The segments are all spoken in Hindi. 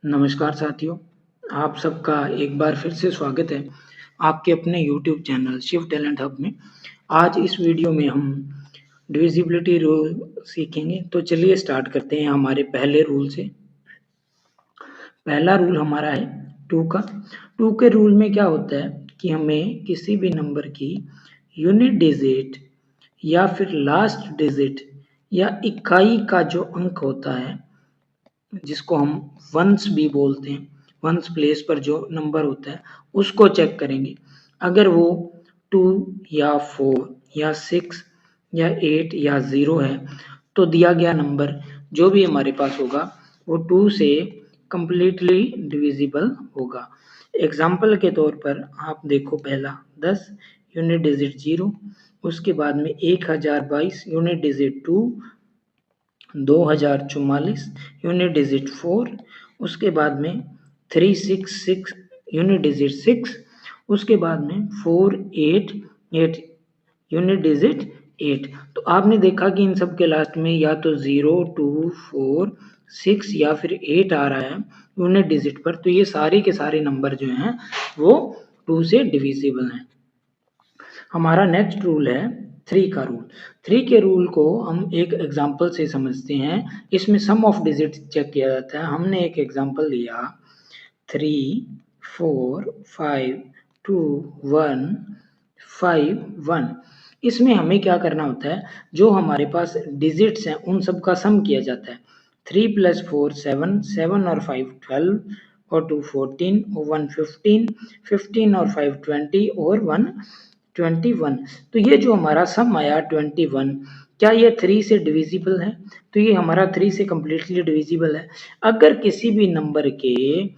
नमस्कार साथियों, आप सबका एक बार फिर से स्वागत है आपके अपने YouTube channel Shiv talent hub में। आज इस वीडियो में हम डिविजिबिलिटी रूल सीखेंगे। तो चलिए स्टार्ट करते हैं हमारे पहले रूल से। पहला रूल हमारा है 2 का। 2 के रूल में क्या होता है कि हमें किसी भी नंबर की यूनिट डिजिट या फिर लास्ट डिजिट या इकाई का जो अंक होता है, जिसको हम वंस भी बोलते हैं, वंस प्लेस पर जो नंबर होता है उसको चेक करेंगे। अगर वो 2 या 4 या 6 या 8 या 0 है तो दिया गया नंबर जो भी हमारे पास होगा वो 2 से कंप्लीटली डिविजिबल होगा। एग्जाम्पल के तौर पर आप देखो, पहला 10 यूनिट डिजिट 0, उसके बाद में 1022 यूनिट डिजिट 2, 2044 यूनिट डिजिट 4, उसके बाद में 366 यूनिट डिजिट 6, उसके बाद में 488 यूनिट डिजिट 8। तो आपने देखा कि इन सब के लास्ट में या तो 0, 2, 4, 6 या फिर 8 आ रहा है यूनिट डिजिट पर। तो ये सारे के सारे नंबर जो हैं वो 2 से डिविजिबल हैं। हमारा नेक्स्ट रूल है 3 का रूल। 3 के रूल को हम एक एग्जाम्पल से समझते हैं। इसमें सम ऑफ डिजिट चेक किया जाता है। हमने एक एग्जाम्पल लिया 3, 4, 5, 2, 1, 5, 1। इसमें हमें क्या करना होता है, जो हमारे पास डिजिट्स हैं उन सब का सम किया जाता है। 3 + 4 7, 7 और 5 12 और 2 14 और 1 15, 15 और 5 20 और 1 21। तो ये जो हमारा सम आया 21, क्या ये 3 से डिविजिबल है? तो ये हमारा 3 से कंप्लीटली डिविजिबल है। अगर किसी भी नंबर के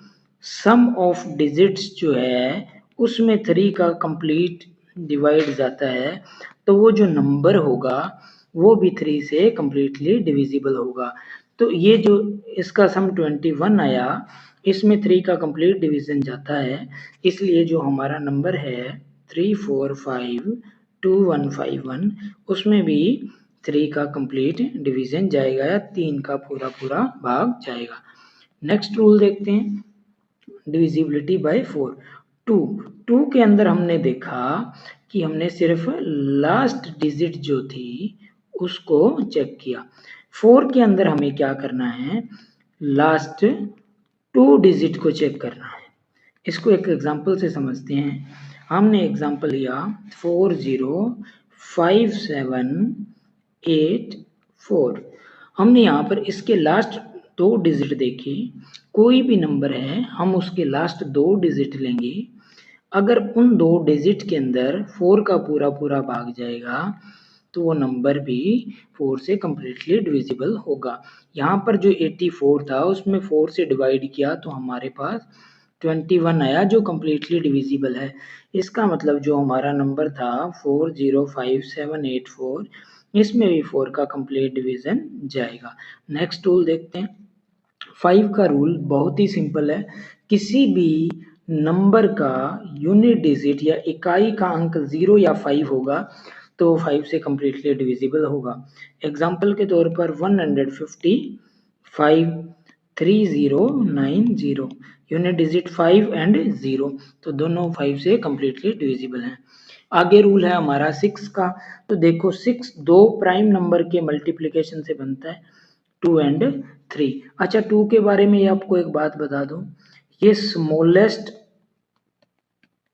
सम ऑफ डिजिट्स जो है उसमें 3 का कंप्लीट डिवाइड जाता है तो वो जो नंबर होगा वो भी 3 से कंप्लीटली डिविजिबल होगा। तो ये जो इसका सम 21 आया, इसमें 3 का कंप्लीट डिवीजन जाता है, इसलिए जो हमारा नंबर है 3452151 उसमें भी 3 का कंप्लीट डिवीजन जाएगा या 3 का पूरा पूरा भाग जाएगा। नेक्स्ट रूल देखते हैं, डिविजिबिलिटी बाय 4। 2 के अंदर हमने देखा कि हमने सिर्फ लास्ट डिजिट जो थी उसको चेक किया। 4 के अंदर हमें क्या करना है, लास्ट 2 डिजिट को चेक करना है। इसको एक एग्जांपल से समझते हैं। हमने एग्जांपल लिया 4057884। हमने यहाँ पर इसके लास्ट 2 डिजिट देखे। कोई भी नंबर है हम उसके लास्ट 2 डिजिट लेंगे। अगर उन 2 डिजिट के अंदर 4 का पूरा पूरा भाग जाएगा तो वो नंबर भी 4 से कंप्लीटली डिविजिबल होगा। यहाँ पर जो 84 था उसमें 4 से डिवाइड किया तो हमारे पास 21 आया जो कंप्लीटली डिविजिबल है। इसका मतलब जो हमारा नंबर था 405784, इसमें भी 4 का कंप्लीट डिवीजन जाएगा। नेक्स्ट रूल देखते हैं। 5 का रूल बहुत ही सिंपल है। किसी भी नंबर का यूनिट डिजिट या इकाई का अंक 0 या 5 होगा तो 5 से कंप्लीटली डिविजिबल होगा। एग्जाम्पल के तौर पर 155 3090, यूनिट डिजिट 5 एंड 0, तो दोनों 5 से कंप्लीटली डिविजिबल हैं। आगे रूल है हमारा 6 का। तो देखो 6 दो प्राइम नंबर के मल्टीप्लिकेशन से बनता है, 2 एंड 3। अच्छा, 2 के बारे में आपको एक बात बता दूं, ये स्मॉलेस्ट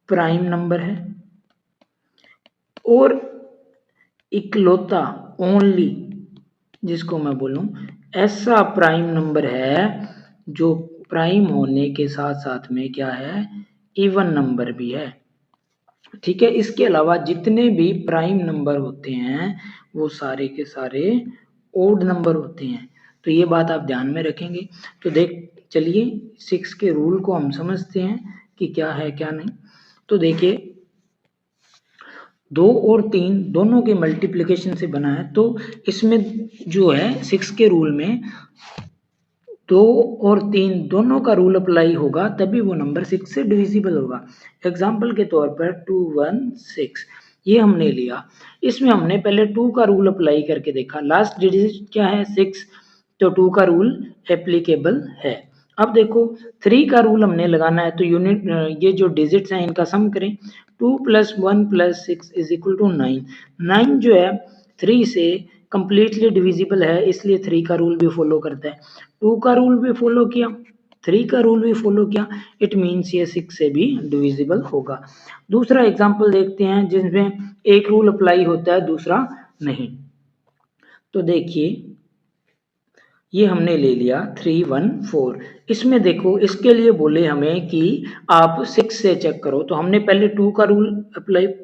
प्राइम नंबर है और इकलौता, ओनली, जिसको मैं बोलूं ऐसा प्राइम नंबर है जो प्राइम होने के साथ साथ में क्या है, इवन नंबर भी है। ठीक है, इसके अलावा जितने भी प्राइम नंबर होते हैं वो सारे के सारे ओड नंबर होते हैं। तो ये बात आप ध्यान में रखेंगे। तो चलिए 6 के रूल को हम समझते हैं कि क्या है क्या नहीं। तो देखिए 2 और 3 दोनों के मल्टीप्लिकेशन से बना है, तो इसमें जो है 6 के रूल में 2 और 3 दोनों का रूल अप्लाई होगा तभी वो नंबर 6 से डिविजिबल होगा। एग्जाम्पल के तौर पर 216 ये हमने लिया। इसमें हमने पहले 2 का रूल अप्लाई करके देखा, लास्ट डिजिट क्या है 6, तो 2 का रूल एप्लीकेबल है। अब देखो 3 का रूल हमने लगाना है, तो यूनिट ये जो डिजिट्स हैं इनका सम करें। 2 + 1 + 6 = 9। 9 जो है 3 से कंप्लीटली डिविजिबल है, इसलिए 3 का रूल भी फॉलो करता है। 2 का रूल भी फॉलो किया, 3 का रूल भी फॉलो किया, इट मीन्स ये 6 से भी डिविजिबल होगा। दूसरा एग्जाम्पल देखते हैं जिसमें एक रूल अप्लाई होता है दूसरा नहीं। तो देखिए ये हमने ले लिया 314। इसमें देखो इसके लिए बोले हमें कि आप 6 से चेक करो, तो हमने पहले 2 का रूल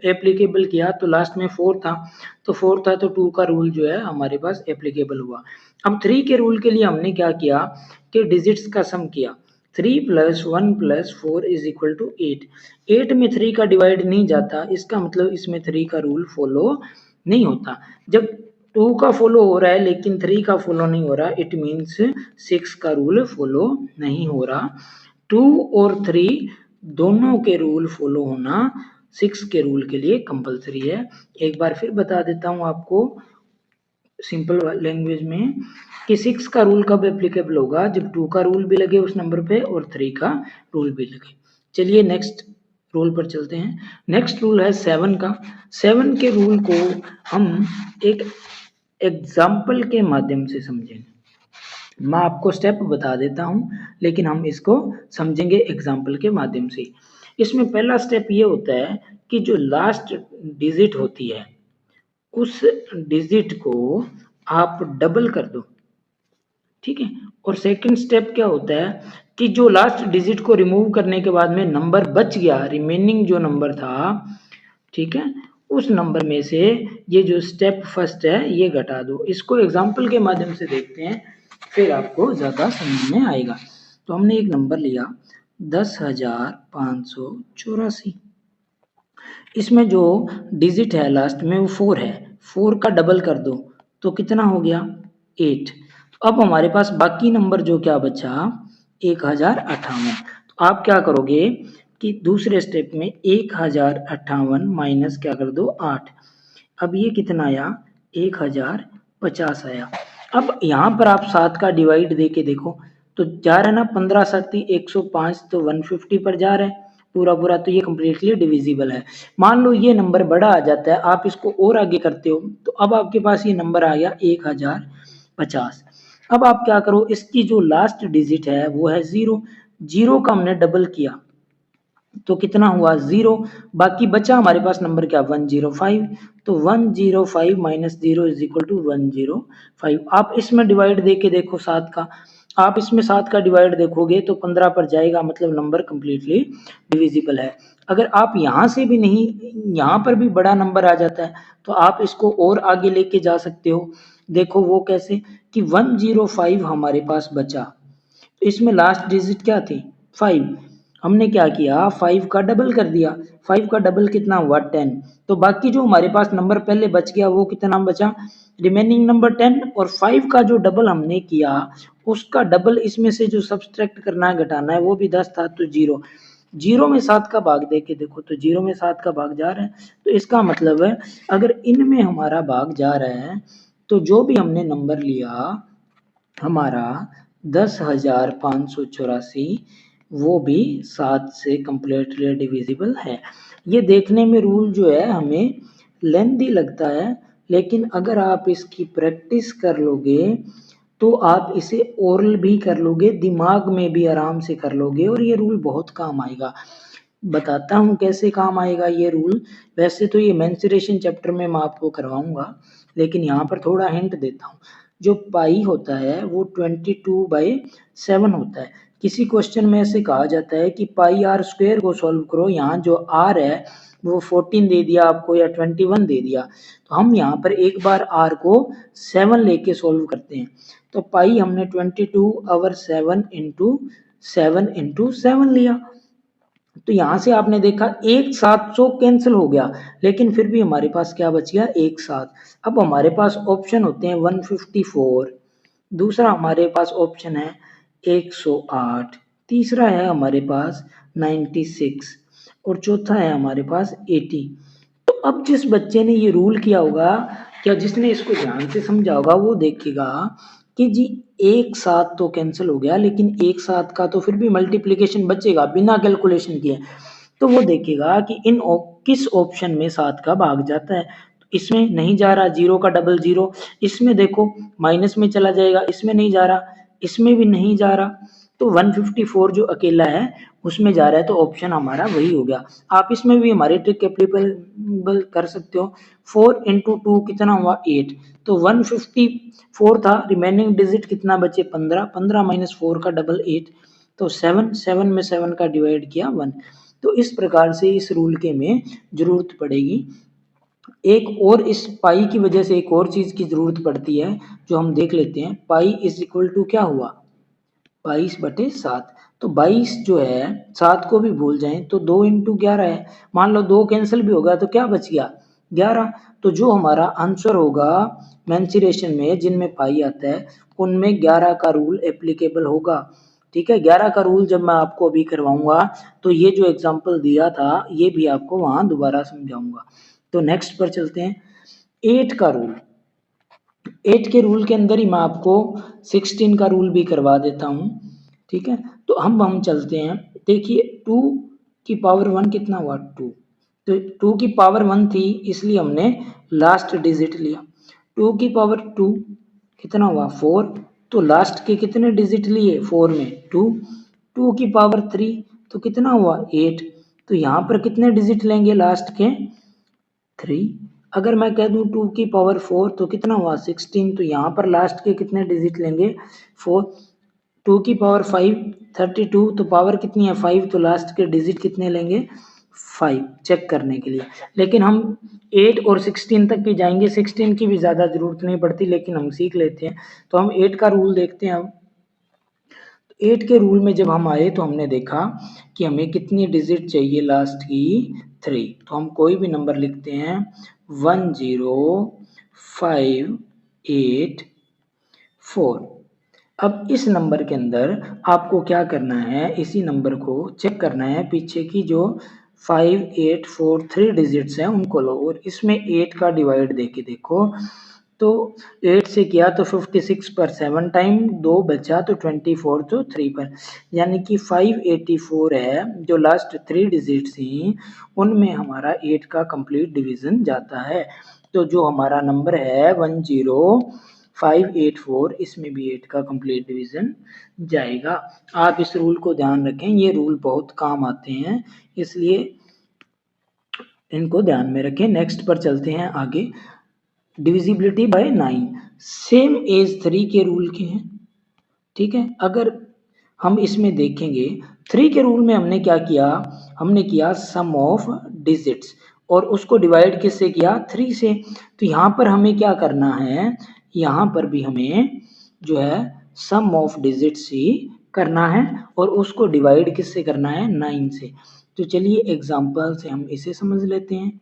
एप्लीकेबल किया, तो लास्ट में 4 था, तो 4 था तो 2 का रूल जो है हमारे पास एप्लीकेबल हुआ। अब 3 के रूल के लिए हमने क्या किया कि डिजिट्स का सम किया। 3 + 1 + 4 = 8। 8 में 3 का डिवाइड नहीं जाता, इसका मतलब इसमें 3 का रूल फॉलो नहीं होता। जब 2 का फॉलो हो रहा है लेकिन 3 का फॉलो नहीं हो रहा, इट मीन्स 6 का रूल फॉलो नहीं हो रहा। 2 और 3 दोनों के रूल फॉलो होना 6 के रूल के लिए कंपलसरी है। एक बार फिर बता देता हूँ आपको सिंपल लैंग्वेज में कि 6 का रूल कब एप्लीकेबल होगा, जब 2 का रूल भी लगे उस नंबर पे और 3 का रूल भी लगे। चलिए नेक्स्ट रूल पर चलते हैं। नेक्स्ट रूल है 7 का। 7 के रूल को हम एक एग्जाम्पल के माध्यम से समझेंगे। मैं आपको स्टेप बता देता हूँ लेकिन हम इसको समझेंगे एग्जाम्पल के माध्यम से। इसमें पहला स्टेप ये होता है कि जो लास्ट डिजिट होती है उस डिजिट को आप डबल कर दो, ठीक है। और सेकंड स्टेप क्या होता है कि जो लास्ट डिजिट को रिमूव करने के बाद में नंबर बच गया, रिमेनिंग जो नंबर था, ठीक है, उस नंबर में से ये जो स्टेप फर्स्ट है ये घटा दो। इसको एग्जाम्पल के माध्यम से देखते हैं, फिर आपको ज़्यादा समझ में आएगा। तो हमने एक नंबर लिया 10,584। इसमें जो डिजिट है लास्ट में वो 4 है, 4 का डबल कर दो तो कितना हो गया 8। तो अब हमारे पास बाकी नंबर जो क्या बचा 1058। तो आप क्या करोगे कि दूसरे स्टेप में 1058 माइनस क्या कर दो 8। अब ये कितना आया 1050 आया। अब यहाँ पर आप 7 का डिवाइड दे के देखो तो जा रहा है ना 15 7 105, तो 150 पर जा रहा है पूरा पूरा, तो ये कम्प्लीटली डिविजिबल है। मान लो ये नंबर बड़ा आ जाता है, आप इसको और आगे करते हो तो अब आपके पास ये नंबर आ गया 1050। अब आप क्या करो, इसकी जो लास्ट डिजिट है वो है 0, 0 का हमने डबल किया तो कितना हुआ 0। बाकी बचा हमारे पास नंबर क्या 105, तो 105 माइनस 0 = 105। आप इसमें डिवाइड दे के देखो 7 का, आप इसमें 7 का डिवाइड देखोगे तो 15 पर जाएगा, मतलब नंबर कंप्लीटली डिविजिबल है। अगर आप यहाँ से भी नहीं, यहाँ पर भी बड़ा नंबर आ जाता है तो आप इसको और आगे लेके जा सकते हो। देखो वो कैसे कि 105 हमारे पास बचा, तो इसमें लास्ट डिजिट क्या थी 5, हमने क्या किया 5 का डबल कर दिया। 5 का डबल कितना हुआ 10। तो बाकी जो हमारे पास नंबर पहले बच गया वो कितना बचा रिमेनिंग नंबर 10, और 5 का जो डबल हमने किया उसका डबल इसमें से जो सब्सट्रैक्ट करना है घटाना है वो भी 10 था, तो 0। 0 में 7 का भाग दे के देखो तो 0 में 7 का भाग जा रहा है, तो इसका मतलब है अगर इनमें हमारा भाग जा रहा है तो जो भी हमने नंबर लिया हमारा 10,584 वो भी 7 से कम्प्लीटली डिविजिबल है। ये देखने में रूल जो है हमें लेंथी लगता है, लेकिन अगर आप इसकी प्रैक्टिस कर लोगे तो आप इसे ओरल भी कर लोगे, दिमाग में भी आराम से कर लोगे और ये रूल बहुत काम आएगा। बताता हूँ कैसे काम आएगा ये रूल। वैसे तो ये मेंसुरेशन चैप्टर में मैं आपको करवाऊंगा, लेकिन यहाँ पर थोड़ा हिंट देता हूँ। जो पाई होता है वो 22/7 होता है। किसी क्वेश्चन में ऐसे कहा जाता है कि पाई आर स्क्वायर को सॉल्व करो, यहाँ जो आर है वो 14 दे दिया आपको या 21 दे दिया, तो हम यहाँ पर एक बार आर को 7 लेके सॉल्व करते हैं। तो पाई हमने 22/7 लिया, तो यहाँ से आपने देखा एक 700 कैंसिल हो गया, लेकिन फिर भी हमारे पास क्या बच गया एक 7। अब हमारे पास ऑप्शन होते हैं 154, दूसरा हमारे पास ऑप्शन है 108, तीसरा है हमारे पास 96 और चौथा है हमारे पास 80। तो अब जिस बच्चे ने ये रूल किया होगा या जिसने इसको ध्यान से समझा होगा वो देखिएगा कि जी एक साथ तो कैंसिल हो गया, लेकिन एक साथ का तो फिर भी मल्टीप्लिकेशन बचेगा बिना कैलकुलेशन किए। तो वो देखेगा कि किस ऑप्शन में 7 का भाग जाता है। तो इसमें नहीं जा रहा, 0 का डबल 0, इसमें देखो माइनस में चला जाएगा, इसमें नहीं जा रहा, इसमें भी नहीं जा रहा, तो 154 जो अकेला है उसमें जा रहा है, तो ऑप्शन हमारा वही हो गया। आप इसमें भी हमारी ट्रिक एप्लीकेबल कर सकते हो। 4 इंटू 2 कितना हुआ 8, तो 154 था, रिमेनिंग डिजिट कितना बचे 15, 15 माइनस 4 का डबल 8, तो 7, 7 में 7 का डिवाइड किया 1। तो इस प्रकार से इस रूल के में जरूरत पड़ेगी। एक और इस पाई की वजह से एक और चीज की जरूरत पड़ती है जो हम देख लेते हैं। पाई इज इक्वल टू क्या हुआ 22/7। तो 22 जो है 7 को भी भूल जाएं तो 2 इंटू 11 है, मान लो 2 कैंसिल भी होगा तो क्या बच गया 11। तो जो हमारा आंसर होगा मेंसुरेशन में जिनमें पाई आता है उनमें 11 का रूल एप्लीकेबल होगा। ठीक है, 11 का रूल जब मैं आपको अभी करवाऊंगा तो ये जो एग्जांपल दिया था ये भी आपको वहां दोबारा समझाऊंगा। तो नेक्स्ट पर चलते हैं, 8 का रूल। 8 के रूल के अंदर ही मैं आपको 16 का रूल भी करवा देता हूँ। ठीक है, तो हम चलते हैं। देखिए 2 की पावर 1 कितना हुआ 2, तो 2 की पावर 1 थी इसलिए हमने लास्ट डिजिट लिया। 2 की पावर 2 कितना हुआ 4, तो लास्ट के कितने डिजिट लिए 4 में 2। 2 की पावर 3 तो कितना हुआ 8, तो यहाँ पर कितने डिजिट लेंगे लास्ट के 3। अगर मैं कह दूं 2 की पावर 4 तो कितना हुआ 16, तो यहाँ पर लास्ट के कितने डिजिट लेंगे 4। 2 की पावर 5 32, तो पावर कितनी है 5, तो लास्ट के डिजिट कितने लेंगे 5 चेक करने के लिए। लेकिन हम 8 और 16 तक भी जाएंगे, 16 की भी ज़्यादा ज़रूरत नहीं पड़ती लेकिन हम सीख लेते हैं। तो हम 8 का रूल देखते हैं अब। 8 के रूल में जब हम आए तो हमने देखा कि हमें कितनी डिजिट चाहिए लास्ट की 3, तो हम कोई भी नंबर लिखते हैं 10584। अब इस नंबर के अंदर आपको क्या करना है, इसी नंबर को चेक करना है, पीछे की जो 5843 डिजिट्स हैं उनको लो और इसमें 8 का डिवाइड देके देखो। तो 8 से किया तो 56 पर 7 टाइम 2 बचा तो 24 तो 3 पर, यानी कि 584 है जो लास्ट 3 डिजिट थी उनमें हमारा 8 का कंप्लीट डिवीजन जाता है। तो जो हमारा नंबर है 10584 इसमें भी 8 का कंप्लीट डिवीजन जाएगा। आप इस रूल को ध्यान रखें, ये रूल बहुत काम आते हैं इसलिए इनको ध्यान में रखें। नेक्स्ट पर चलते हैं आगे, डिविजिबिलिटी बाय 9 सेम एज 3 के रूल के हैं। ठीक है, अगर हम इसमें देखेंगे 3 के रूल में हमने क्या किया, हमने किया सम ऑफ डिजिट्स और उसको डिवाइड किससे किया 3 से। तो यहाँ पर हमें क्या करना है, यहाँ पर भी हमें जो है सम ऑफ डिजिट्स ही करना है और उसको डिवाइड किससे करना है 9 से। तो चलिए एग्जाम्पल से हम इसे समझ लेते हैं।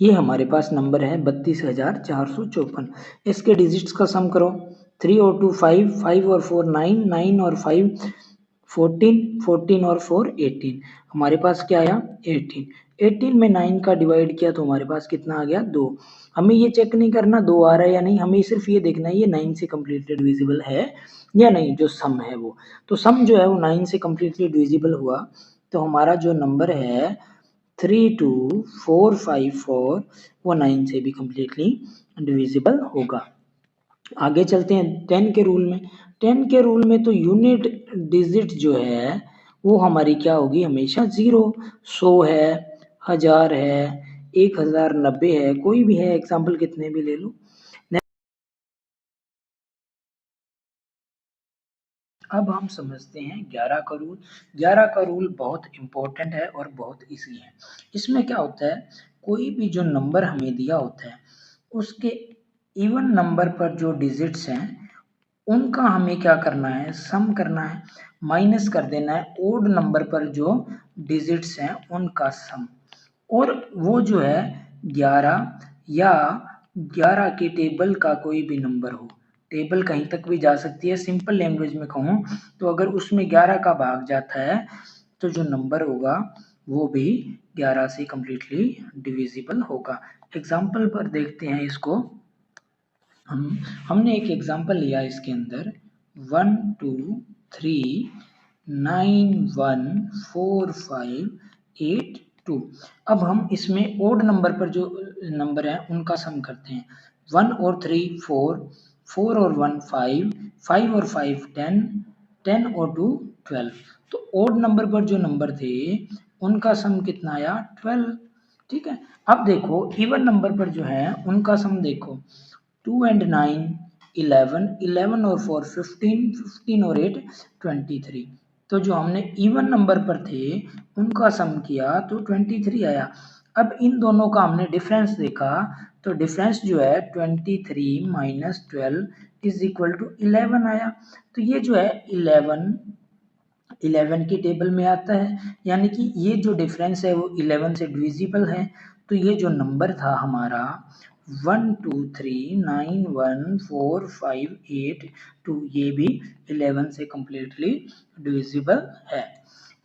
ये हमारे पास नंबर है 32,454। इसके डिजिट्स का सम करो, 3 और 2 5, 5 और 4 9, 9 और 5 14, 14 और 4 18। हमारे पास क्या आया 18। 18 में 9 का डिवाइड किया तो हमारे पास कितना आ गया 2। हमें ये चेक नहीं करना 2 आ रहा है या नहीं, हमें सिर्फ ये देखना है ये 9 से कम्प्लीटली डिविजिबल है या नहीं, जो सम है वो। तो सम जो है वो 9 से कम्प्लीटली डिविजिबल हुआ, तो हमारा जो नंबर है 32454 वो 9 से भी कम्प्लीटली डिविजिबल होगा। आगे चलते हैं 10 के रूल में। 10 के रूल में तो यूनिट डिजिट जो है वो हमारी क्या होगी हमेशा 0। 100 है, 1000 है, 1090 है, कोई भी है एग्जाम्पल कितने भी ले लो। अब हम समझते हैं 11 का रूल। 11 का रूल बहुत इंपॉर्टेंट है और बहुत ईजी है। इसमें क्या होता है, कोई भी जो नंबर हमें दिया होता है उसके इवन नंबर पर जो डिजिट्स हैं उनका हमें क्या करना है सम करना है, माइनस कर देना है ओड नंबर पर जो डिजिट्स हैं उनका सम। और वो जो है 11 या 11 के टेबल का कोई भी नंबर हो, टेबल कहीं तक भी जा सकती है। सिंपल लैंग्वेज में कहूँ तो अगर उसमें 11 का भाग जाता है तो जो नंबर होगा वो भी 11 से कम्प्लीटली डिविजिबल होगा। एग्जाम्पल पर देखते हैं इसको। हमने एक एग्जांपल लिया इसके अंदर 1 2 3 9 1 4 5 8 2। अब हम इसमें ओड नंबर पर जो नंबर है उनका सम करते हैं। 1 और 3 4, 4 और 1 5, 5 और 5 10, 10 और 2 12। तो ओड नंबर पर जो नंबर थे उनका सम कितना आया 12। ठीक है, अब देखो इवन नंबर पर जो है उनका सम देखो 2 and 9 11, 11 और 4 15, 15 और 8 23। तो जो हमने इवन नंबर पर थे उनका सम किया तो 23 आया। अब इन दोनों का हमने डिफरेंस देखा तो डिफरेंस जो है 23 माइनस 12 इज इक्वल टू 11 आया। तो ये जो है 11 की टेबल में आता है, यानी कि ये जो डिफरेंस है वो 11 से डिविजिबल है। तो ये जो नंबर था हमारा 1 2 3 9 1 4 5 8 2 ये भी 11 से कम्प्लीटली डिविजिबल है।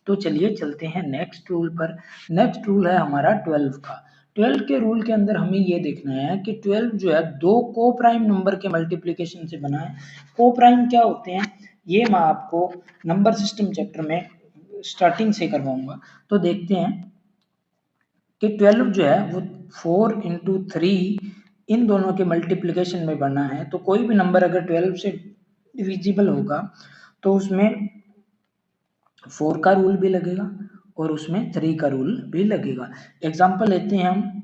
तो चलिए चलते हैं नेक्स्ट रूल पर। नेक्स्ट रूल है हमारा 12 का। 12 के रूल के अंदर हमें ये देखना है कि 12 जो है दो को प्राइम नंबर के मल्टीप्लिकेशन से बना है। को प्राइम क्या होते हैं ये मैं आपको नंबर सिस्टम चैप्टर में स्टार्टिंग से करवाऊंगा। तो देखते हैं कि 12 जो है वो 4 इंटू 3 इन दोनों के मल्टीप्लिकेशन में बना है। तो कोई भी नंबर अगर 12 से डिविजिबल होगा तो उसमें 4 का रूल भी लगेगा और उसमें 3 का रूल भी लगेगा। एग्जाम्पल लेते हैं हम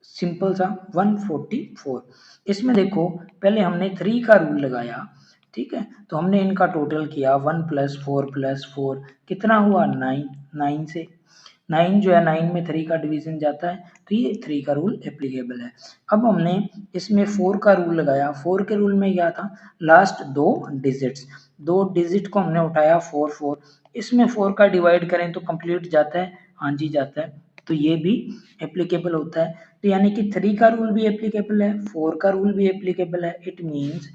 सिंपल सा 144। इसमें देखो पहले हमने 3 का रूल लगाया, ठीक है, तो हमने इनका टोटल किया 1 + 4 + 4 कितना हुआ 9। 9 से 9 जो है 9 में 3 का डिवीजन जाता है तो ये 3 का रूल एप्लीकेबल है। अब हमने इसमें 4 का रूल लगाया। 4 के रूल में क्या था लास्ट दो डिजिट को हमने उठाया 4 4। इसमें 4 का डिवाइड करें तो कंप्लीट जाता है, हाँ जी जाता है, तो ये भी एप्लीकेबल होता है। तो यानी कि 3 का रूल भी एप्लीकेबल है, 4 का रूल भी एप्लीकेबल है। इट मीन्स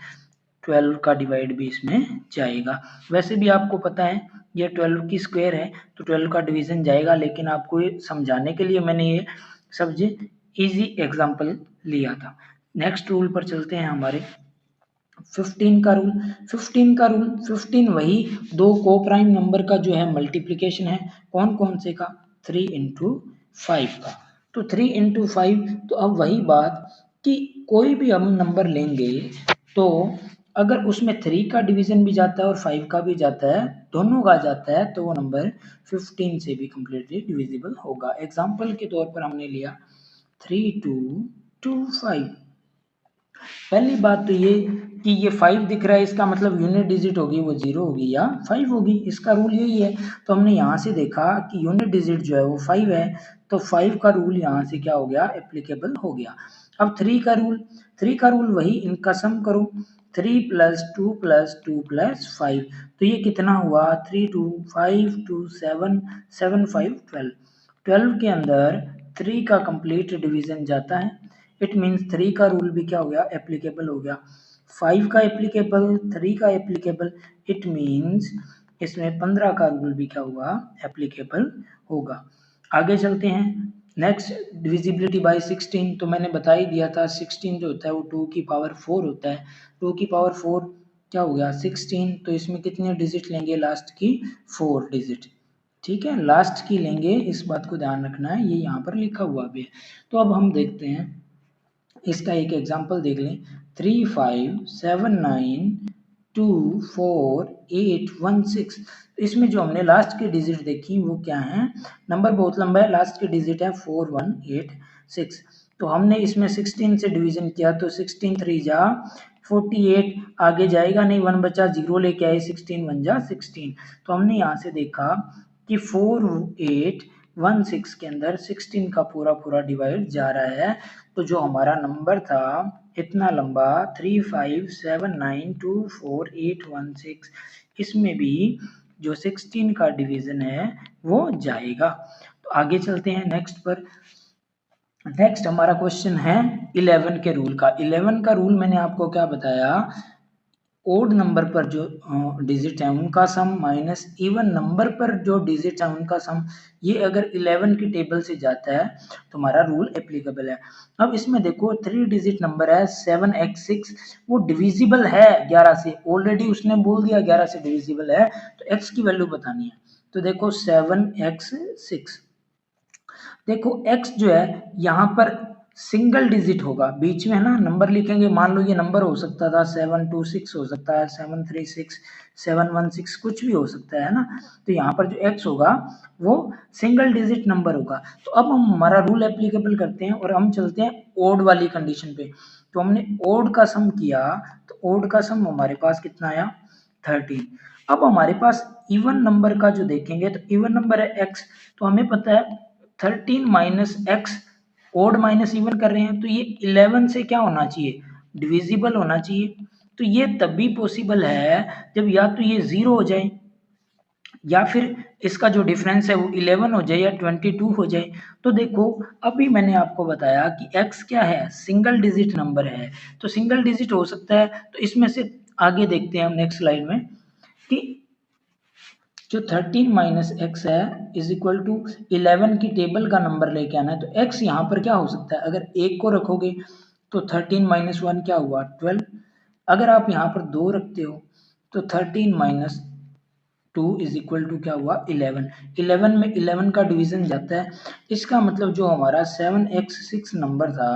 12 का डिवाइड भी इसमें जाएगा। वैसे भी आपको पता है ये 12 की स्क्वायर है तो 12 का डिवीजन जाएगा, लेकिन आपको ये समझाने के लिए मैंने ये सबसे इजी एग्जांपल लिया था। नेक्स्ट रूल पर चलते हैं हमारे 15 का रूल। 15 का रूल 15 वही दो को प्राइम नंबर का जो है मल्टीप्लिकेशन है। कौन कौन से का 3 इंटू 5 का। तो 3 इंटू 5 तो अब वही बात कि कोई भी हम नंबर लेंगे तो अगर उसमें 3 का डिवीजन भी जाता है और 5 का भी जाता है, दोनों का जाता है, तो वो नंबर 15 से भी कम्प्लीटली डिविजिबल होगा। एग्जाम्पल के तौर पर हमने लिया 3 2 2 5। पहली बात तो ये कि ये 5 दिख रहा है, इसका मतलब यूनिट डिजिट होगी वो 0 होगी या 5 होगी, इसका रूल यही है। तो हमने यहाँ से देखा कि यूनिट डिजिट जो है वो 5 है, तो 5 का रूल यहाँ से क्या हो गया एप्लीकेबल हो गया। अब 3 का रूल वही, इनका सम करो 3 + 2 + 2 + 5। तो ये कितना हुआ 3 2 5 2 7 7 5 12। 12 के अंदर 3 का कंप्लीट डिवीजन जाता है। इट मीन्स 3 का रूल भी क्या हो गया एप्लीकेबल हो गया। 5 का एप्लीकेबल, 3 का एप्लीकेबल, इट मीन्स इसमें 15 का रूल भी क्या हुआ एप्लीकेबल होगा। आगे चलते हैं नेक्स्ट डिविजिबिलिटी बाय 16। तो मैंने बता ही दिया था 16 जो होता है वो 2 की पावर 4 होता है। 2 की पावर 4 क्या हो गया 16। तो इसमें कितने डिजिट लेंगे लास्ट की 4 डिजिट, ठीक है, लास्ट की लेंगे, इस बात को ध्यान रखना है, ये यहाँ पर लिखा हुआ भी है। तो अब हम देखते हैं इसका एक एग्जांपल देख लें 3 5 7 9 2 4 8 1 6। इसमें जो हमने लास्ट की डिजिट देखी वो क्या है, नंबर बहुत लंबा है, लास्ट की डिजिट है 4 1 8 6। तो हमने इसमें 16 से डिवीजन किया तो 16 3 जा 48, आगे जाएगा नहीं, 1 बचा 0 लेके आए 16 1 जा 16। तो हमने यहाँ से देखा कि 4 8 1 6 के अंदर 16 का पूरा डिवाइड जा रहा है। तो जो हमारा नंबर था इतना लंबा 3 5 7 9 2 4 8 1 6, इसमें भी जो 16 का डिवीजन है वो जाएगा। तो आगे चलते हैं नेक्स्ट पर। नेक्स्ट हमारा क्वेश्चन है 11 के रूल का। 11 का रूल मैंने आपको क्या बताया ओड नंबर पर जो डिजिट है उनका सम माइनस इवन नंबर पर जो डिजिट है उनका सम, ये अगर 11 की टेबल से जाता है तो हमारा रूल एप्लीकेबल है। अब इसमें देखो 3 डिजिट नंबर है 7x6, वो डिविजिबल है 11 से, ऑलरेडी उसने बोल दिया 11 से डिविजिबल है, तो x की वैल्यू बतानी है। तो देखो 7x6, देखो x जो है यहाँ पर सिंगल डिजिट होगा, बीच में है ना नंबर लिखेंगे, मान लो ये नंबर हो सकता था 726 हो सकता है, 736, 716 कुछ भी हो सकता है ना। तो यहाँ पर जो x होगा वो सिंगल डिजिट नंबर होगा। तो अब हम हमारा रूल एप्लीकेबल करते हैं और हम चलते हैं ओड वाली कंडीशन पे। तो हमने ओड का सम किया, तो ओड का सम हमारे पास कितना आया 13। अब हमारे पास इवन नंबर का जो देखेंगे तो इवन नंबर है x, तो हमें पता है 13 minus x, odd minus even कर रहे हैं, तो ये 11 से क्या होना चाहिए डिविजिबल होना चाहिए। तो ये तभी पॉसिबल है जब या तो ये 0 हो जाए या फिर इसका जो डिफरेंस है वो 11 हो जाए या 22 हो जाए। तो देखो अभी मैंने आपको बताया कि x क्या है सिंगल डिजिट नंबर है, तो सिंगल डिजिट हो सकता है। तो इसमें से आगे देखते हैं हम नेक्स्ट स्लाइड में कि जो 13 माइनस एक्स है इज इक्वल टू 11 की टेबल का नंबर लेके आना है। तो x यहाँ पर क्या हो सकता है, अगर एक को रखोगे तो 13 माइनस वन क्या हुआ 12, अगर आप यहाँ पर 2 रखते हो तो 13 माइनस 2 इज इक्वल टू क्या हुआ 11, 11 में 11 का डिवीजन जाता है। इसका मतलब जो हमारा 7x6 नंबर था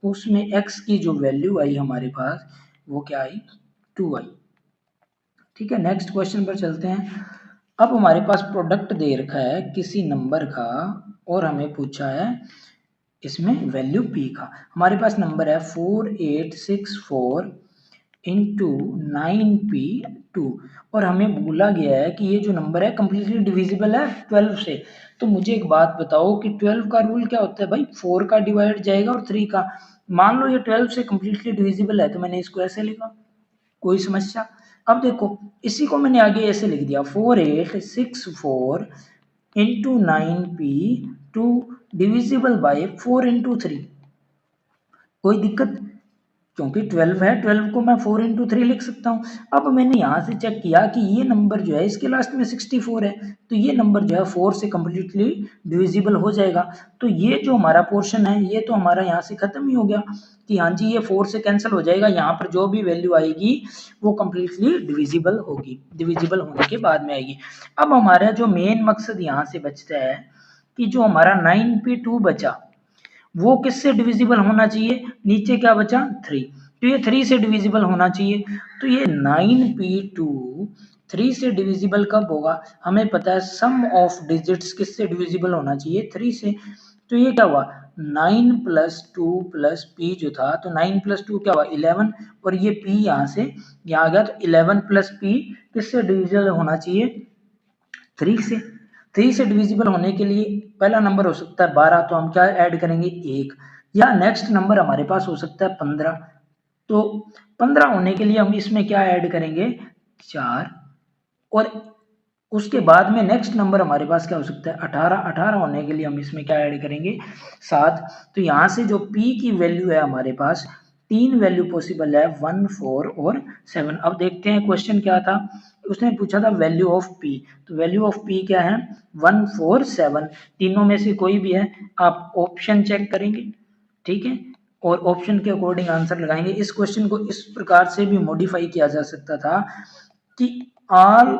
उसमें x की जो वैल्यू आई हमारे पास वो क्या आई 2 आई। ठीक है, नेक्स्ट क्वेश्चन पर चलते हैं। अब हमारे पास प्रोडक्ट दे रखा है किसी नंबर का और हमें पूछा है इसमें वैल्यू p का। हमारे पास नंबर है 4864 इंटू 9p2 और हमें बोला गया है कि ये जो नंबर है कम्प्लीटली डिविजिबल है 12 से। तो मुझे एक बात बताओ कि 12 का रूल क्या होता है भाई, 4 का डिवाइड जाएगा और 3 का। मान लो ये 12 से कम्प्लीटली डिविजिबल है तो मैंने इसको ऐसे लिखा, कोई समस्या। अब देखो इसी को मैंने आगे ऐसे लिख दिया 4864 into 9p2 divisible by 4 into 3, कोई दिक्कत, क्योंकि 12 है 12 को मैं 4 इंटू 3 लिख सकता हूँ। अब मैंने यहाँ से चेक किया कि ये नंबर जो है इसके लास्ट में 64 है, तो ये नंबर जो है 4 से कम्प्लीटली डिविजिबल हो जाएगा। तो ये जो हमारा पोर्शन है ये तो हमारा यहाँ से खत्म ही हो गया कि हाँ जी ये 4 से कैंसिल हो जाएगा, यहाँ पर जो भी वैल्यू आएगी वो कम्प्लीटली डिविजिबल होगी, डिविजिबल होने के बाद में आएगी। अब हमारा जो मेन मकसद यहाँ से बचता है कि जो हमारा 9p2 बचा वो किससे डिविजिबल होना चाहिए, नीचे क्या बचा 3, तो ये 3 से डिविजिबल होना चाहिए। तो ये 9p2 3 से डिविजिबल कब होगा, हमें पता है सम ऑफ डिजिट्स किससे डिविजिबल होना चाहिए 3 से। तो ये क्या हुआ 9 प्लस 2 प्लस p जो था, तो 9 प्लस 2 क्या हुआ 11 और ये p यहाँ से यहाँ आ गया, तो 11 प्लस p किससे डिविजिबल होना चाहिए 3 से। 3 से डिविजिबल होने के लिए पहला नंबर हो सकता है 12, तो हम क्या ऐड करेंगे 1, या नेक्स्ट नंबर हमारे पास हो सकता है 15, तो 15 होने के लिए हम इसमें क्या ऐड करेंगे 4, और उसके बाद में नेक्स्ट नंबर हमारे पास क्या हो सकता है 18, 18 होने के लिए हम इसमें क्या ऐड करेंगे 7। तो यहाँ से जो p की वैल्यू है हमारे पास 3 वैल्यू पॉसिबल है 1, 4 और 7। अब देखते हैं क्वेश्चन क्या था, उसने पूछा था वैल्यू ऑफ p, तो वैल्यू ऑफ p क्या है 1, 4, 7, तीनों में से कोई भी है, आप ऑप्शन चेक करेंगे ठीक है और ऑप्शन के अकॉर्डिंग आंसर लगाएंगे। इस क्वेश्चन को इस प्रकार से भी मॉडिफाई किया जा सकता था कि all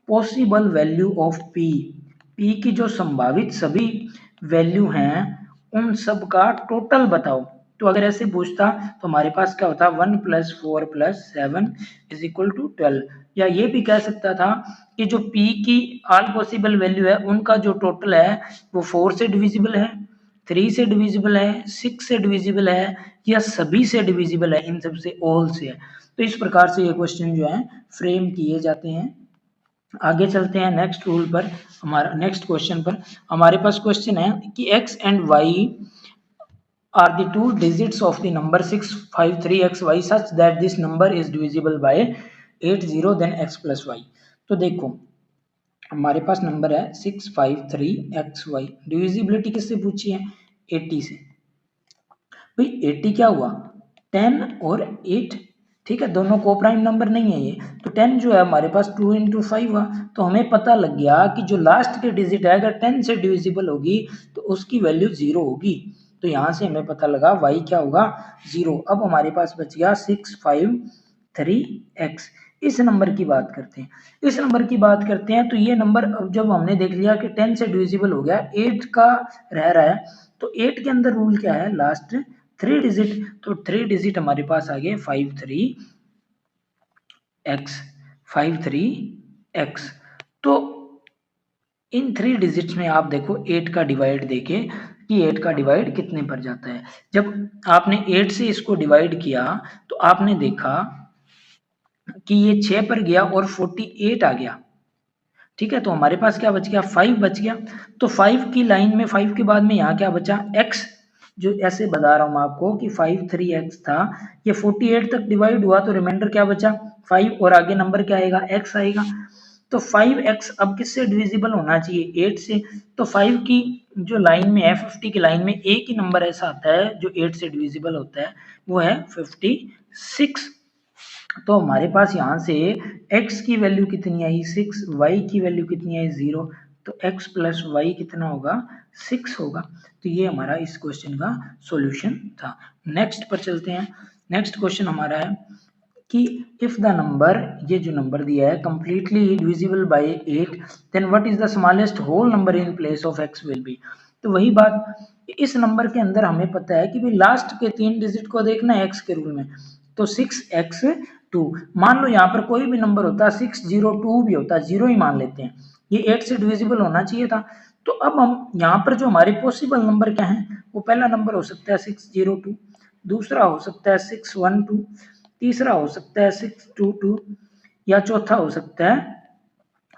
possible value of p, p की जो संभावित सभी वैल्यू हैं उन सब का टोटल बताओ। तो अगर ऐसे पूछता तो हमारे पास क्या होता 1 plus 4 plus 7 is equal to 12, या ये भी कह सकता था कि जो p की ऑल पॉसिबल वैल्यू है उनका जो टोटल है वो 4 से डिविजिबल है, 3 से डिविजिबल है, 6 से डिविजिबल है, या सभी से डिविजिबल है, इन सब से ऑल से है। तो इस प्रकार से ये क्वेश्चन जो है फ्रेम किए जाते हैं। आगे चलते हैं नेक्स्ट रूल पर, हमारा नेक्स्ट क्वेश्चन पर। हमारे पास क्वेश्चन है कि x and y are the two digits of the number 653xy such that this number is divisible by 80 then x plus y। तो देखो हमारे पास नंबर है 653xy, डिविजिबिलिटी किससे पूछी है 80 से। भाई 80 क्या हुआ 10 और 8, ठीक है, दोनों को प्राइम नंबर नहीं है ये। तो 10 जो है हमारे पास 2 इंटू 5 हुआ, तो हमें पता लग गया कि जो लास्ट के डिजिट है अगर 10 से डिविजिबल होगी तो उसकी वैल्यू 0 होगी। तो यहाँ से हमें पता लगा y क्या होगा 0। अब हमारे पास बच गया 653x। इस नंबर की बात करते हैं, इस नंबर की बात करते हैं। तो ये नंबर अब जब हमने देख लिया कि 10 से डिविजिबल हो गया, 8 का रह रहा है, तो 8 के अंदर रूल क्या है, लास्ट 3 डिजिट। तो 3 डिजिट हमारे पास आ गए 53x। तो इन 3 डिजिट्स में आप देखो 8 का डिवाइड देके कि 8 का डिवाइड कितने पर जाता है। जब आपने 8 से इसको डिवाइड किया तो आपने देखा कि ये 6 पर गया और 48 आ गया। ठीक है, तो हमारे पास क्या बच गया, 5 बच गया। तो 5 की लाइन में 5 के बाद में यहाँ क्या बचा, x, जो ऐसे बता रहा हूँ मैं आपको कि 53x था, ये 48 तक डिवाइड हुआ तो रिमाइंडर क्या बचा 5, और आगे नंबर क्या आएगा, x आएगा। तो 5x अब किससे डिविजिबल होना चाहिए, 8 से। तो 5 की जो लाइन में है, 50 की लाइन में एक ही नंबर ऐसा आता है जो 8 से डिविजिबल होता है, वो है 56। तो हमारे पास यहाँ से x की वैल्यू कितनी आई 6, y की वैल्यू कितनी आई 0, तो x प्लस वाई कितना होगा 6 होगा। तो ये हमारा इस क्वेश्चन का सॉल्यूशन था। नेक्स्ट पर चलते हैं। नेक्स्ट क्वेश्चन हमारा है कि इफ द नंबर, ये जो नंबर दिया है, completely divisible by 8, then what is the smallest whole number in place of x will be. तो वही बात, इस नंबर के अंदर हमें पता है कि भाई लास्ट के 3 डिजिट को देखना है x के रूल में। तो 6x2, मान लो यहाँ पर कोई भी नंबर होता, 602 भी होता, 0 ही मान लेते हैं, ये 8 से डिविजिबल होना चाहिए था। तो अब हम यहाँ पर जो हमारे पॉसिबल नंबर क्या है, वो पहला नंबर हो सकता है 602, दूसरा हो सकता है 612, तीसरा हो सकता है 622, या चौथा हो सकता है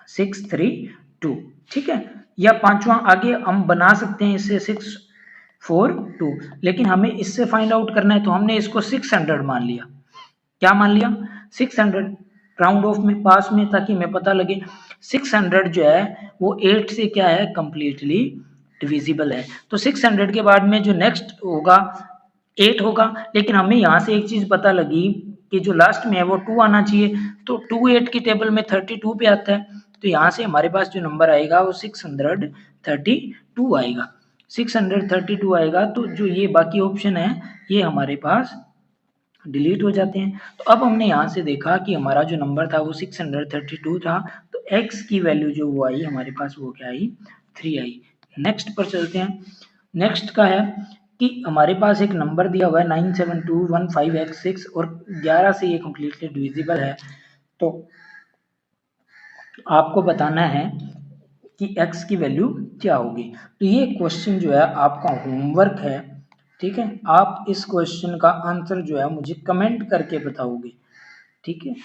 632। ठीक है, या पांचवा आगे हम बना सकते हैं इससे 642, लेकिन हमें इससे फाइंड आउट करना है तो हमने इसको 600 मान लिया। क्या मान लिया, 600, राउंड ऑफ में पास में, ताकि हमें पता लगे 600 जो है वो 8 से क्या है, कंप्लीटली डिविजिबल है। तो 600 के बाद में जो नेक्स्ट होगा 8 होगा, लेकिन हमें यहाँ से एक चीज पता लगी कि जो लास्ट में है वो 2 आना चाहिए। तो 2 8 की टेबल में 32 पे आता है, तो यहाँ से हमारे पास जो नंबर आएगा वो 632 आएगा। 632 आएगा। तो जो ये बाकी ऑप्शन है ये हमारे पास डिलीट हो जाते हैं। तो अब हमने यहाँ से देखा कि हमारा जो नंबर था वो 632 था, तो x की वैल्यू जो वो आई हमारे पास वो क्या आई, 3 आई। नेक्स्ट पर चलते हैं। नेक्स्ट का है कि हमारे पास एक नंबर दिया हुआ है 97215x6 और 11 से ये कम्प्लीटली डिविजिबल है। तो आपको बताना है कि x की वैल्यू क्या होगी। तो ये क्वेश्चन जो है आपका होमवर्क है। ठीक है, आप इस क्वेश्चन का आंसर जो है मुझे कमेंट करके बताओगे। ठीक है,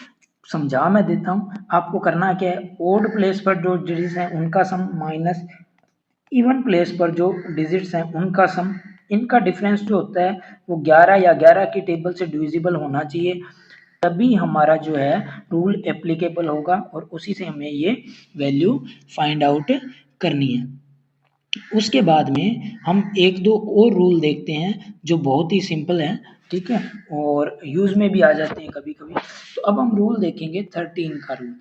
समझा मैं देता हूँ। आपको करना क्या है, ओड प्लेस पर जो डिजिट्स हैं उनका सम माइनस इवन प्लेस पर जो डिजिट्स हैं उनका सम, इनका डिफरेंस जो होता है वो 11 या 11 की टेबल से डिविजिबल होना चाहिए, तभी हमारा जो है रूल एप्लीकेबल होगा और उसी से हमें ये वैल्यू फाइंड आउट करनी है। उसके बाद में हम एक दो और रूल देखते हैं जो बहुत ही सिंपल है। ठीक है, और यूज में भी आ जाते हैं कभी कभी। तो अब हम रूल देखेंगे 13 का रूल।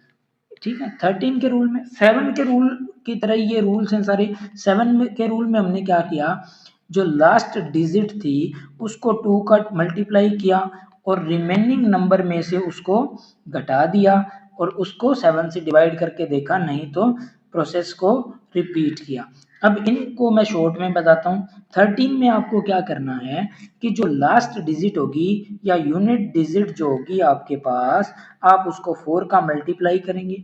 ठीक है, 13 के रूल में 7 के रूल की तरह ये रूल्स हैं सारे। 7 के रूल में हमने क्या किया, जो लास्ट डिजिट थी उसको 2 का मल्टीप्लाई किया और रिमेनिंग नंबर में से उसको घटा दिया और उसको 7 से डिवाइड करके देखा, नहीं तो प्रोसेस को रिपीट किया। अब इनको मैं शॉर्ट में बताता हूँ। 13 में आपको क्या करना है कि जो लास्ट डिजिट होगी या यूनिट डिजिट जो होगी आपके पास, आप उसको 4 का मल्टीप्लाई करेंगे।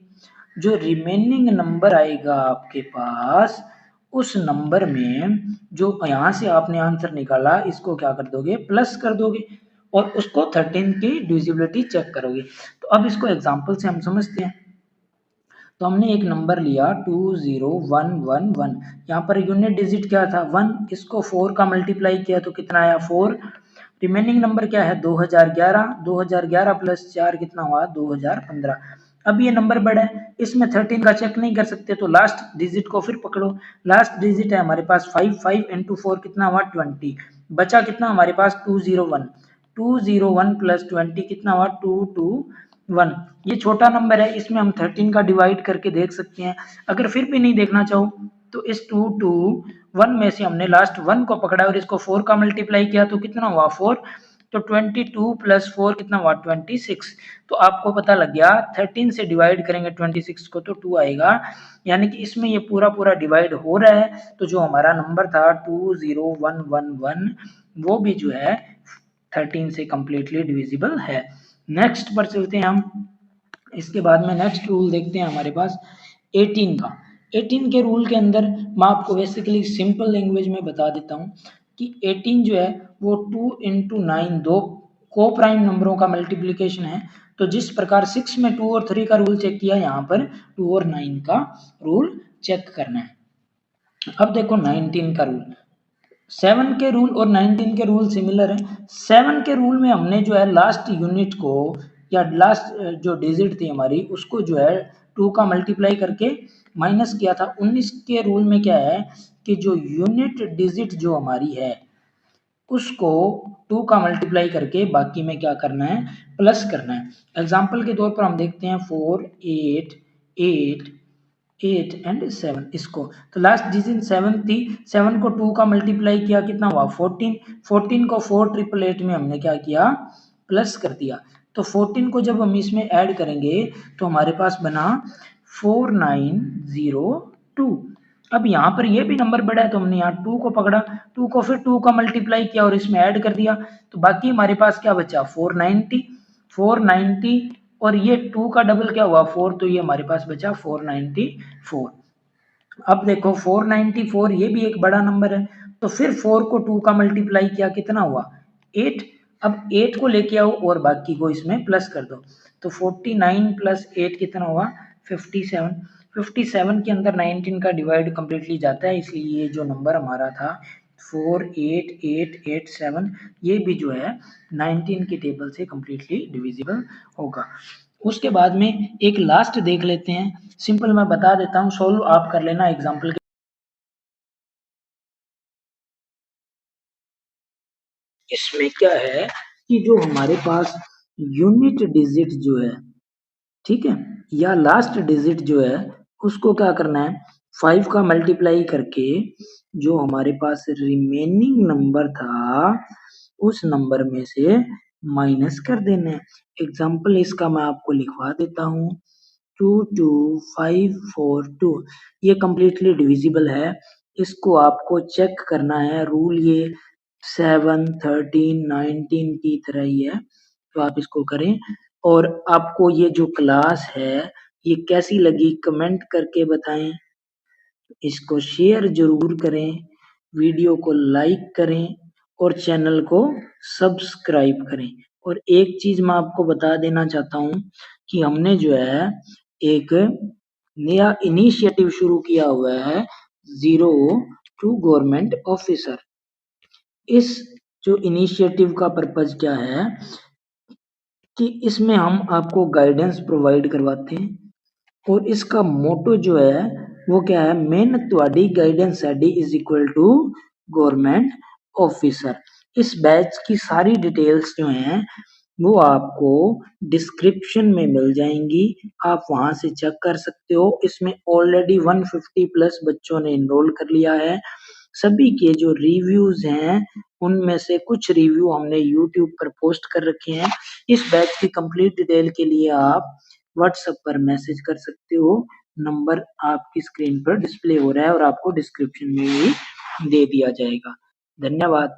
जो रिमेनिंग नंबर आएगा आपके पास, उस नंबर में जो यहाँ से आपने आंसर निकाला इसको क्या कर दोगे, प्लस कर दोगे और उसको 13 की डिविजिबिलिटी चेक करोगे। तो अब इसको एग्जांपल से हम समझते हैं। तो हमने एक नंबर लिया 20111, यहाँ पर यूनिट डिजिट क्या था 1, इसको 4 का मल्टीप्लाई किया तो कितना आया 4। रिमेनिंग नंबर क्या है 2011, 2011 प्लस 4 कितना हुआ 2015। अब ये नंबर बड़ा है, इसमें 13 का चेक नहीं कर सकते, तो लास्ट डिजिट को फिर पकड़ो। लास्ट डिजिट है हमारे पास 5, 5 इंटू 4 कितना हुआ 20, बचा कितना हमारे पास 201। 201 प्लस 20 कितना हुआ 221। ये छोटा नंबर है, इसमें हम 13 का डिवाइड करके देख सकते हैं। अगर फिर भी नहीं देखना चाहो तो इस 221 में से हमने लास्ट 1 को पकड़ा और इसको 4 का मल्टीप्लाई किया तो कितना हुआ 4। तो 22 प्लस 4 कितना हुआ 26। तो आपको पता लग गया 13 से डिवाइड करेंगे 26 को तो 2 आएगा, यानी कि इसमें ये पूरा पूरा डिवाइड हो रहा है। तो जो हमारा नंबर था 20111 वो भी जो है 13 से कंप्लीटली डिविजिबल है। नेक्स्ट पर चलते हैं हम। इसके बाद में नेक्स्ट रूल देखते हैं हमारे पास 18 का। 18 के रूल के अंदर मैं आपको बेसिकली सिंपल लैंग्वेज में बता देता हूँ कि 18 जो है वो 2 इंटू 9 दो को प्राइम नंबरों का मल्टीप्लीकेशन है। तो जिस प्रकार 6 में 2 और 3 का रूल चेक किया, यहाँ पर 2 और 9 का रूल चेक करना है। अब देखो 19 का रूल, 7 के रूल और 19 के रूल सिमिलर है। 7 के रूल में हमने जो है लास्ट यूनिट को या लास्ट जो डिजिट थी हमारी उसको जो है 2 का मल्टीप्लाई करके माइनस किया था। 19 के रूल में क्या है कि जो यूनिट डिजिट जो हमारी है उसको 2 का मल्टीप्लाई करके बाकी में क्या करना है प्लस करना है। एग्जाम्पल के तौर पर हम देखते हैं 4 8 8 8 एंड 7 इसको। तो लास्ट डिजिट 7 थी, 7 को 2 का मल्टीप्लाई किया कितना हुआ 14। 14 को 4888 में हमने क्या किया प्लस कर दिया। तो 14 को जब हम इसमें ऐड करेंगे तो हमारे पास बना 4902। अब यहाँ पर ये भी नंबर बड़ा है तो हमने यहाँ 2 को पकड़ा, 2 को फिर 2 का मल्टीप्लाई किया और इसमें ऐड कर दिया। तो बाकी हमारे पास क्या बचा 490 490 और ये 2 का डबल क्या हुआ 4, तो ये हमारे पास बचा 494। अब देखो 494 ये भी एक बड़ा नंबर है, तो फिर 4 को 2 का मल्टीप्लाई किया कितना हुआ 8। अब 8 को लेके आओ और बाकी को इसमें प्लस कर दो। तो 49 प्लस 8 कितना हुआ 57। 57 के अंदर 19 का डिवाइड कंप्लीटली जाता है, इसलिए ये जो नंबर हमारा था 48887 ये भी जो है 19 की टेबल से कंप्लीटली डिविजिबल होगा। उसके बाद में एक लास्ट देख लेते हैं, सिंपल मैं बता देता हूँ, सोल्व आप कर लेना एग्जाम्पल के। इसमें क्या है कि जो हमारे पास यूनिट डिजिट जो है, ठीक है, या लास्ट डिजिट जो है उसको क्या करना है 5 का मल्टीप्लाई करके जो हमारे पास रिमेनिंग नंबर था उस नंबर में से माइनस कर देना है। एग्जाम्पल इसका मैं आपको लिखवा देता हूँ 22542 ये कंप्लीटली डिविजिबल है। इसको आपको चेक करना है, रूल ये 7 13 19 की तरह ही है, तो आप इसको करें। और आपको ये जो क्लास है ये कैसी लगी कमेंट करके बताएं, इसको शेयर जरूर करें, वीडियो को लाइक करें और चैनल को सब्सक्राइब करें। और एक चीज मैं आपको बता देना चाहता हूँ कि हमने जो है एक नया इनिशिएटिव शुरू किया हुआ है जीरो टू गवर्नमेंट ऑफिसर। इस जो इनिशिएटिव का पर्पज क्या है कि इसमें हम आपको गाइडेंस प्रोवाइड करवाते हैं और इसका मोटो जो है वो क्या है मेहनत ਤੁਹਾਡੀ गाइडेंस साडी is equal to government officer. इस बैच की सारी डिटेल्स जो हैं वो आपको डिस्क्रिप्शन में मिल जाएंगी, आप वहां से चेक कर सकते हो। इसमें ऑलरेडी 150 प्लस बच्चों ने इनरोल कर लिया है। सभी के जो रिव्यूज हैं उनमें से कुछ रिव्यू हमने यूट्यूब पर पोस्ट कर रखे हैं। इस बैच की कंप्लीट डिटेल के लिए आप व्हाट्सएप पर मैसेज कर सकते हो, नंबर आपकी स्क्रीन पर डिस्प्ले हो रहा है और आपको डिस्क्रिप्शन में भी दे दिया जाएगा। धन्यवाद।